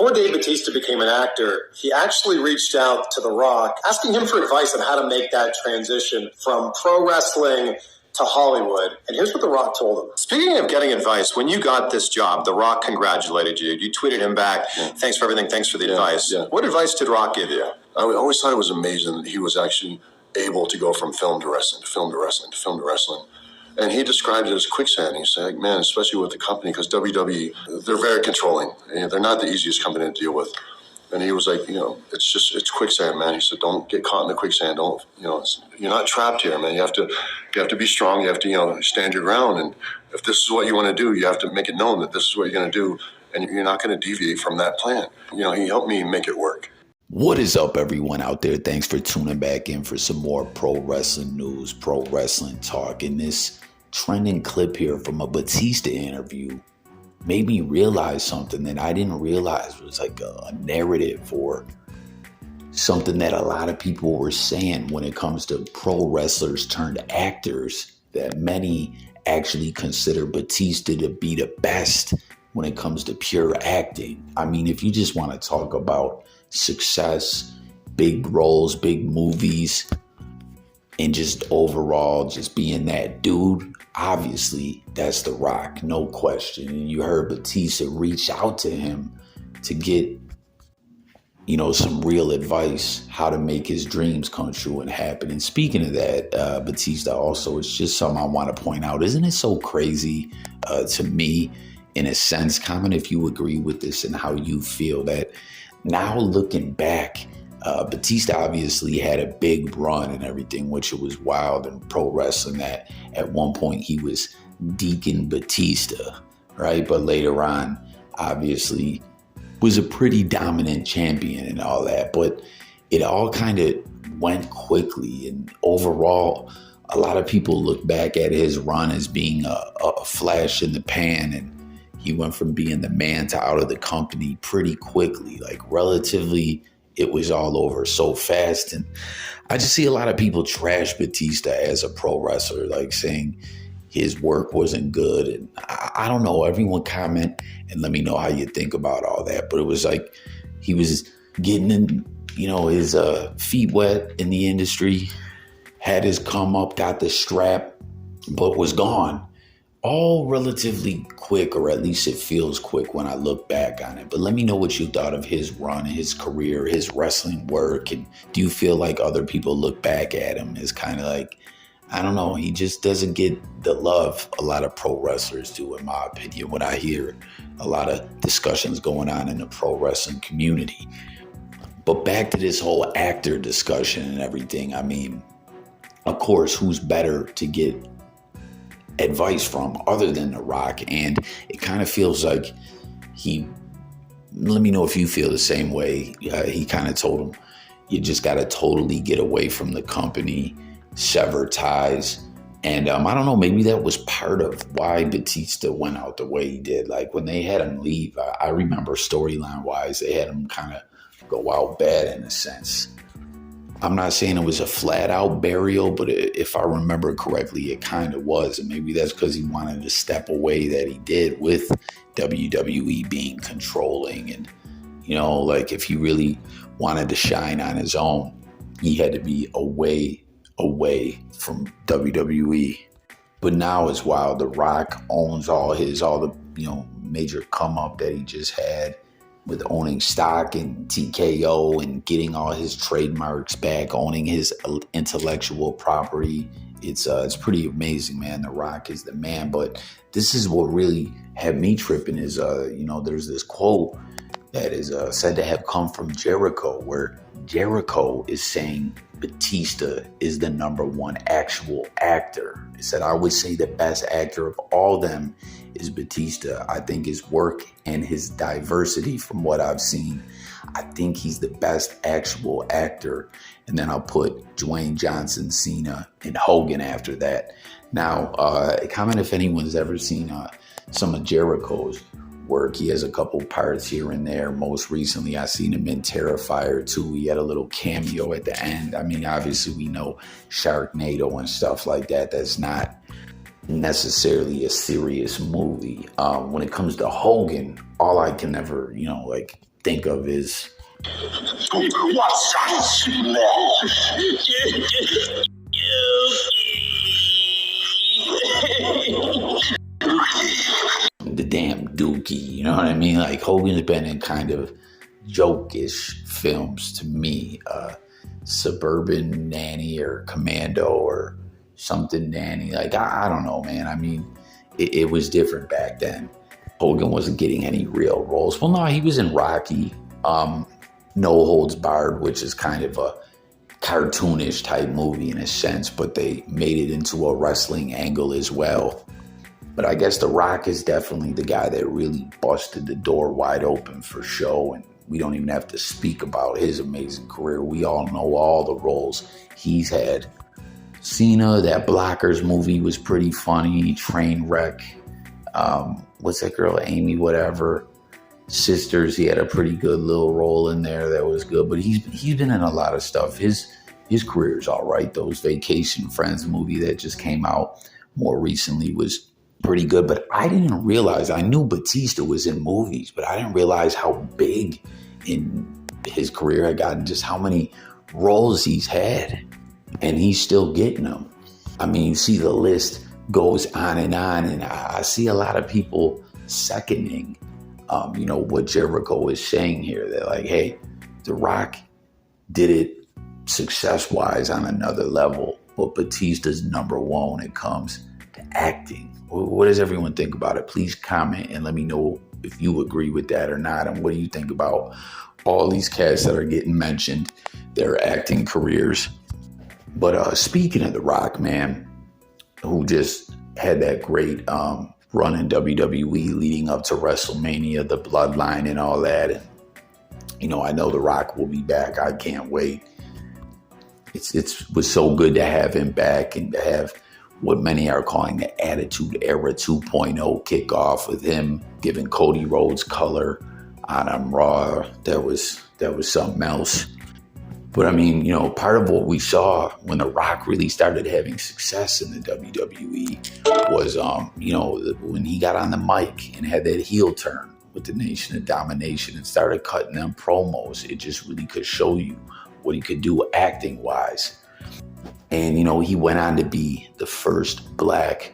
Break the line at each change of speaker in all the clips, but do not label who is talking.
Before Dave Bautista became an actor, he actually reached out to The Rock, asking him for advice on how to make that transition from pro wrestling to Hollywood. And here's what The Rock told him. Speaking of getting advice, when you got this job, The Rock congratulated you. You tweeted him back, thanks for everything, thanks for the advice. Yeah. What advice did Rock give you?
I always thought it was amazing that he was actually able to go from film to wrestling, to film to wrestling, to film to wrestling. And he described it as quicksand. He said, man, especially with the company, because WWE, they're very controlling. They're not the easiest company to deal with. And he was like, it's quicksand, man. He said, don't get caught in the quicksand. You're not trapped here, man. You have to be strong. You have to, stand your ground. And if this is what you want to do, you have to make it known that this is what you're going to do. And you're not going to deviate from that plan. He helped me make it work.
What is up, everyone out there? Thanks for tuning back in for some more pro wrestling news, pro wrestling talk. In this trending clip here from a Bautista interview made me realize something that I didn't realize was like a narrative or something that a lot of people were saying when it comes to pro wrestlers turned actors, that many actually consider Bautista to be the best when it comes to pure acting. I mean, if you just want to talk about success, big roles, big movies, and just overall just being that dude, obviously that's The Rock, no question. And you heard Bautista reach out to him to get, some real advice, how to make his dreams come true and happen. And speaking of that, Bautista also, it's just something I want to point out. Isn't it so crazy to me, in a sense, comment if you agree with this and how you feel, that now looking back, Bautista obviously had a big run and everything, which it was wild in pro wrestling that at one point he was Deacon Bautista, right? But later on, obviously, was a pretty dominant champion and all that. But it all kind of went quickly. And overall, a lot of people look back at his run as being a flash in the pan, and he went from being the man to out of the company pretty quickly. Like relatively, it was all over so fast. And I just see a lot of people trash Bautista as a pro wrestler, like saying his work wasn't good. And I don't know, everyone comment and let me know how you think about all that. But it was like he was getting in, his feet wet in the industry, had his come up, got the strap, but was gone. All relatively quick, or at least it feels quick when I look back on it. But let me know what you thought of his run, his career, his wrestling work. And do you feel like other people look back at him as kind of like, I don't know, he just doesn't get the love a lot of pro wrestlers do, in my opinion, when I hear a lot of discussions going on in the pro wrestling community. But back to this whole actor discussion and everything. I mean, of course, who's better to get advice from other than The Rock? And it kind of feels like let me know if you feel the same way. He kind of told him, you just got to totally get away from the company, sever ties. And I don't know, maybe that was part of why Bautista went out the way he did. Like when they had him leave, I remember storyline wise, they had him kind of go out bad in a sense. I'm not saying it was a flat out burial, but if I remember correctly, it kind of was. And maybe that's because he wanted to step away that he did with WWE being controlling. And, like if he really wanted to shine on his own, he had to be away from WWE. But now it's wild. The Rock owns all the, major come up that he just had, with owning stock in TKO and getting all his trademarks back, owning his intellectual property. It's pretty amazing, man. The Rock is the man. But this is what really had me tripping is, there's this quote that is said to have come from Jericho, where Jericho is saying Bautista is the number one actual actor. He said, I would say the best actor of all them is Bautista. I think his work and his diversity, from what I've seen, I think he's the best actual actor. And then I'll put Dwayne Johnson, Cena, and Hogan after that. Now, comment if anyone's ever seen some of Jericho's work. He has a couple parts here and there. Most recently, I seen him in Terrifier 2. He had a little cameo at the end. I mean, obviously, we know Sharknado and stuff like that. That's not necessarily a serious movie. When it comes to Hogan, all I can ever, think of is...
What's that smell?
The damn dookie, you know what I mean? Like, Hogan's been in kind of jokish films to me. Suburban Nanny or Commando or something Nanny. Like, I don't know, man. I mean, it was different back then. Hogan wasn't getting any real roles. Well, no, he was in Rocky, No Holds Barred, which is kind of a cartoonish type movie in a sense, but they made it into a wrestling angle as well. But I guess The Rock is definitely the guy that really busted the door wide open for show, and we don't even have to speak about his amazing career. We all know all the roles he's had. Cena, that Blockers movie was pretty funny. Trainwreck. What's that girl, Amy whatever? Sisters, he had a pretty good little role in there that was good. But he's been in a lot of stuff. His career's all right. Those Vacation Friends movie that just came out more recently was pretty good. But I didn't realize, I knew Bautista was in movies, but I didn't realize how big in his career had gotten, just how many roles he's had. And he's still getting them. I mean, you see the list goes on, and I see a lot of people seconding, what Jericho is saying here. They're like, hey, The Rock did it success-wise on another level, but Bautista's number one when it comes to acting. What does everyone think about it? Please comment and let me know if you agree with that or not, and what do you think about all these cats that are getting mentioned, their acting careers. But speaking of The Rock, man, who just had that great run in WWE leading up to WrestleMania, the Bloodline and all that. And, I know The Rock will be back. I can't wait. It was so good to have him back and to have what many are calling the Attitude Era 2.0 kickoff with him giving Cody Rhodes color on Raw. That was something else. But I mean, part of what we saw when The Rock really started having success in the WWE was, when he got on the mic and had that heel turn with the Nation of Domination and started cutting them promos. It just really could show you what he could do acting wise. And, he went on to be the first black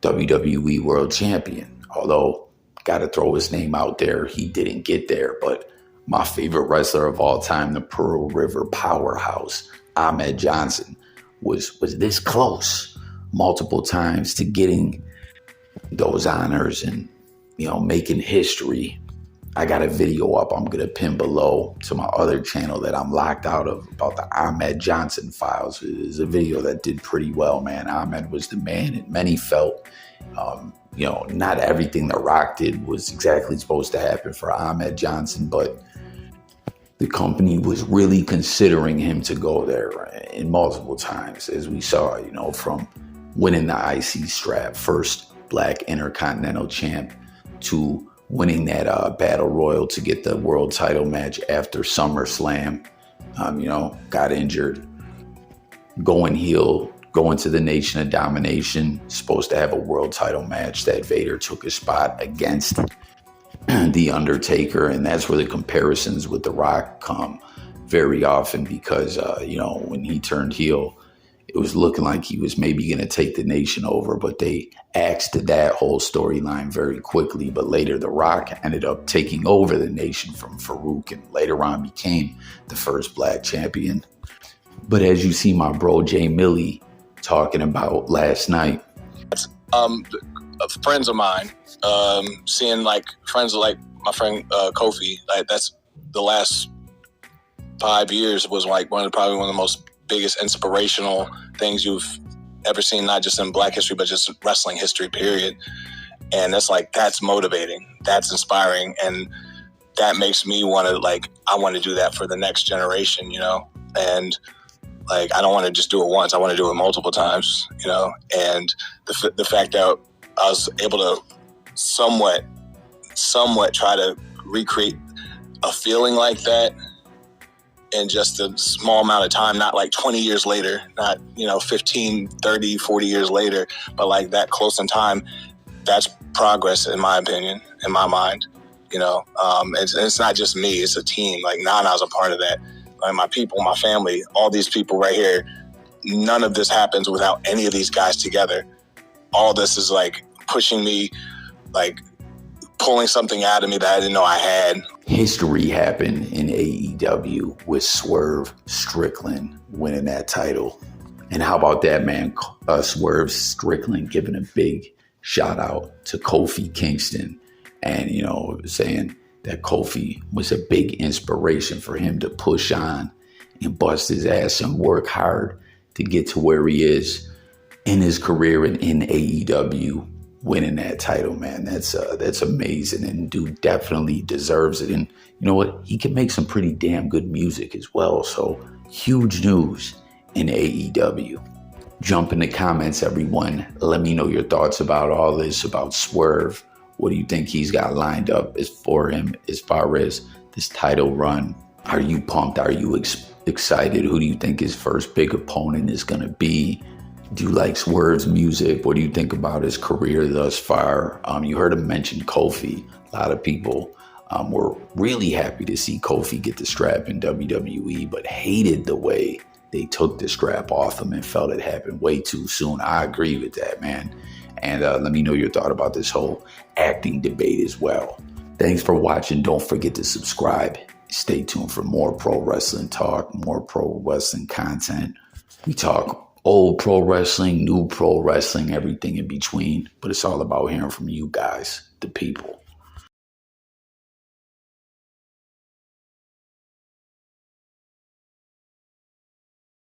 WWE World Champion. Although, got to throw his name out there, he didn't get there. But my favorite wrestler of all time, the Pearl River powerhouse, Ahmed Johnson, was this close multiple times to getting those honors and, making history. I got a video up I'm going to pin below to my other channel that I'm locked out of about the Ahmed Johnson files. It is a video that did pretty well, man. Ahmed was the man, and many felt, not everything The Rock did was exactly supposed to happen for Ahmed Johnson, but the company was really considering him to go there in multiple times, as we saw, from winning the IC strap, first black Intercontinental champ, to winning that Battle Royal to get the world title match after SummerSlam. Got injured, going heel, going to the Nation of Domination, supposed to have a world title match that Vader took his spot against The Undertaker. And that's where the comparisons with The Rock come very often because, when he turned heel, it was looking like he was maybe going to take the Nation over, but they axed that whole storyline very quickly. But later, The Rock ended up taking over the Nation from Farouk and later on became the first black champion. But as you see my bro Jay Millie talking about last night.
Friends of mine, seeing like friends like my friend Kofi, like that's the last 5 years was like probably one of the most biggest inspirational things you've ever seen, not just in Black history, but just wrestling history, period. And that's motivating, that's inspiring. And that makes me want to I want to do that for the next generation, and I don't want to just do it once. I want to do it multiple times, and the fact that I was able to somewhat try to recreate a feeling like that in just a small amount of time, not 20 years later, not, 15, 30, 40 years later, but that close in time, that's progress in my opinion, in my mind, You know, it's not just me; it's a team. Like Nana's a part of that. Like my people, my family, all these people right here. None of this happens without any of these guys together. All this is like pushing me, like pulling something out of me that I didn't know I had.
History happened in AEW with Swerve Strickland winning that title. And how about that, man? Swerve Strickland giving a big shout out to Kofi Kingston and, you know, saying that Kofi was a big inspiration for him to push on and bust his ass and work hard to get to where he is in his career and in AEW, winning that title, man. That's amazing, and dude definitely deserves it. And you know what? He can make some pretty damn good music as well. So huge news in AEW. Jump in the comments, everyone. Let me know your thoughts about all this, about Swerve. What do you think he's got lined up for him as far as this title run? Are you pumped? Are you excited? Who do you think his first big opponent is going to be? Do you like Swerve's music? What do you think about his career thus far? You heard him mention Kofi. A lot of people were really happy to see Kofi get the strap in WWE, but hated the way they took the strap off him and felt it happened way too soon. I agree with that, man. And let me know your thought about this whole acting debate as well. Thanks for watching. Don't forget to subscribe. Stay tuned for more pro wrestling talk, more pro wrestling content. We talk old pro wrestling, new pro wrestling, everything in between. But it's all about hearing from you guys, the people.